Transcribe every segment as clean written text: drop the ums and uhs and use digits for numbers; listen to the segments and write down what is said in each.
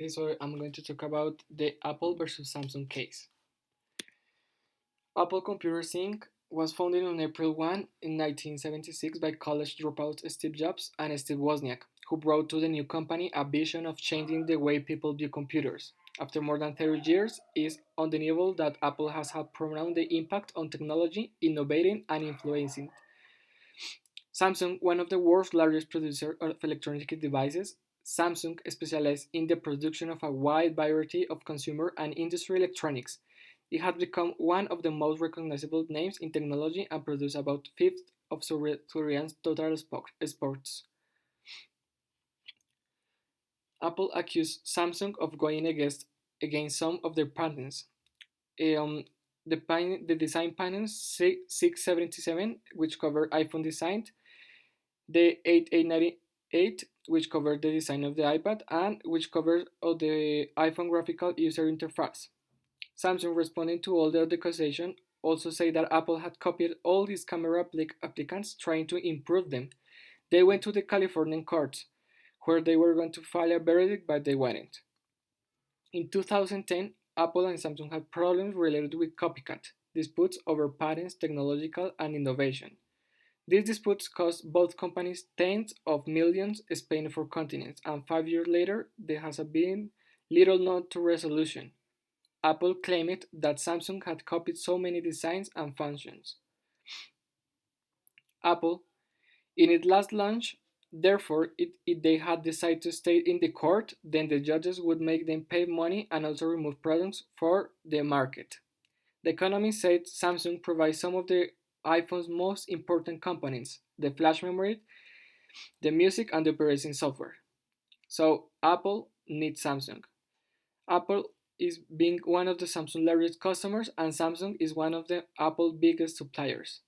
Okay, so I'm going to talk about the Apple versus Samsung case. Apple Computers Inc. was founded on April 1 in 1976 by college dropouts Steve Jobs and Steve Wozniak, who brought to the new company a vision of changing the way people view computers. After more than 30 years, it is undeniable that Apple has had profound the impact on technology, innovating and influencing. Samsung, one of the world's largest producers of electronic devices, Samsung specializes in the production of a wide variety of consumer and industry electronics. It has become one of the most recognizable names in technology and produces about a fifth of Korean's total exports. Apple accused Samsung of going against some of their patents. Um, the design patents 677, which cover iPhone design, the 8898, which covered the design of the iPad and which covers of the iPhone graphical user interface. Samsung, responding to all the accusations, also said that Apple had copied all these camera applicants trying to improve them. They went to the Californian courts, where they were going to file a verdict, but they wouldn't. In 2010, Apple and Samsung had problems related with copycat disputes over patents, technological, and innovation. These disputes cost both companies tens of millions spent for continents, and 5 years later, there has been little known to resolution. Apple claimed that Samsung had copied so many designs and functions. Apple, in its last launch, therefore, if they had decided to stay in the court, then the judges would make them pay money and also remove products for the market. The Economist said Samsung provides some of the iPhone's most important components: the flash memory, the music, and the operating software. So Apple needs Samsung. Apple is being one of the Samsung largest customers, and Samsung is one of the Apple biggest suppliers.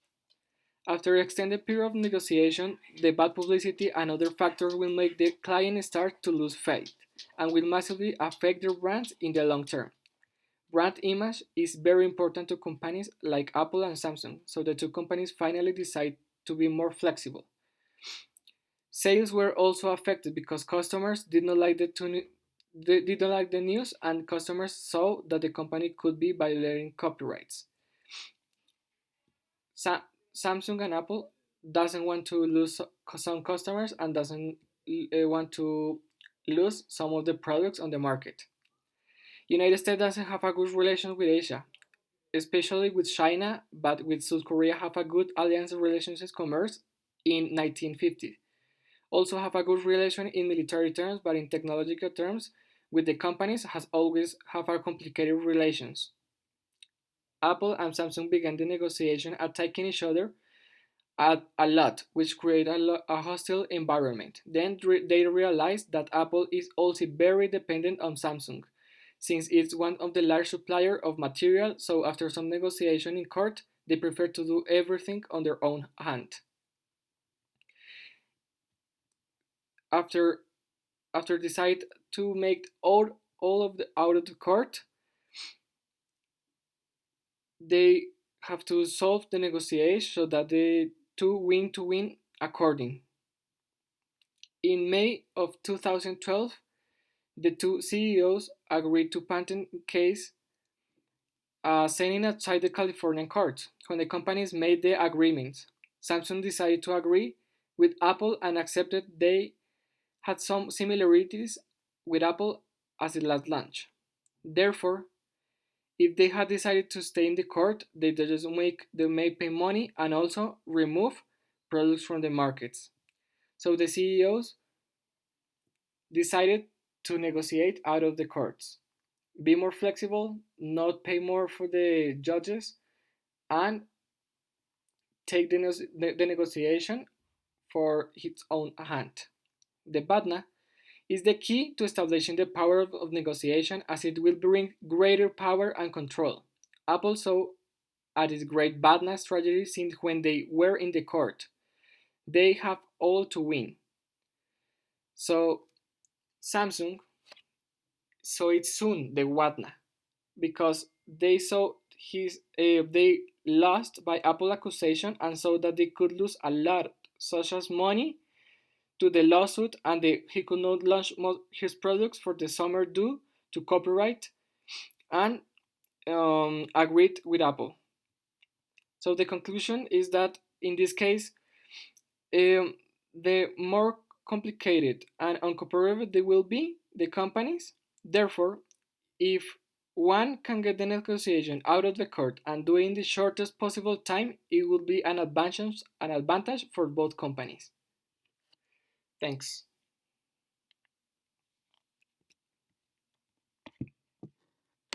After an extended period of negotiation, the bad publicity and other factors will make the client start to lose faith and will massively affect their brands in the long term. Brand image is very important to companies like Apple and Samsung, so the two companies finally decide to be more flexible. Sales were also affected because customers did not like the news, and customers saw that the company could be violating copyrights. Sa- Samsung and Apple doesn't want to lose some customers and doesn't want to lose some of the products on the market. United States doesn't have a good relation with Asia, especially with China, but with South Korea have a good alliance relations commerce in 1950. Also have a good relation in military terms, but in technological terms, with the companies has always have a complicated relations. Apple and Samsung began the negotiation attacking each other a lot, which created a hostile environment. Then they realized that Apple is also very dependent on Samsung, since it's one of the large supplier of material. So after some negotiation in court, they prefer to do everything on their own hand. After decide to make all of the out of the court, they have to solve the negotiation so that the two win to win according. In May of 2012, the two CEOs agreed to patent case sending outside the Californian court. When the companies made the agreements, Samsung decided to agree with Apple and accepted they had some similarities with Apple as it last launch. Therefore, if they had decided to stay in the court, they may pay money and also remove products from the markets. So the CEOs decided to negotiate out of the courts, be more flexible, not pay more for the judges, and take the negotiation for its own hand. The BATNA is the key to establishing the power of negotiation as it will bring greater power and control. Apple saw at its great BATNA strategy since when they were in the court. They have all to win. So Samsung saw it soon the WATNA because they saw they lost by Apple accusation and saw that they could lose a lot, such as money, to the lawsuit and he could not launch his products for the summer due to copyright and agreed with Apple. So the conclusion is that in this case, the more complicated and uncooperative they will be, the companies, therefore, if one can get the negotiation out of the court and do it in the shortest possible time, it will be an advantage for both companies. Thanks.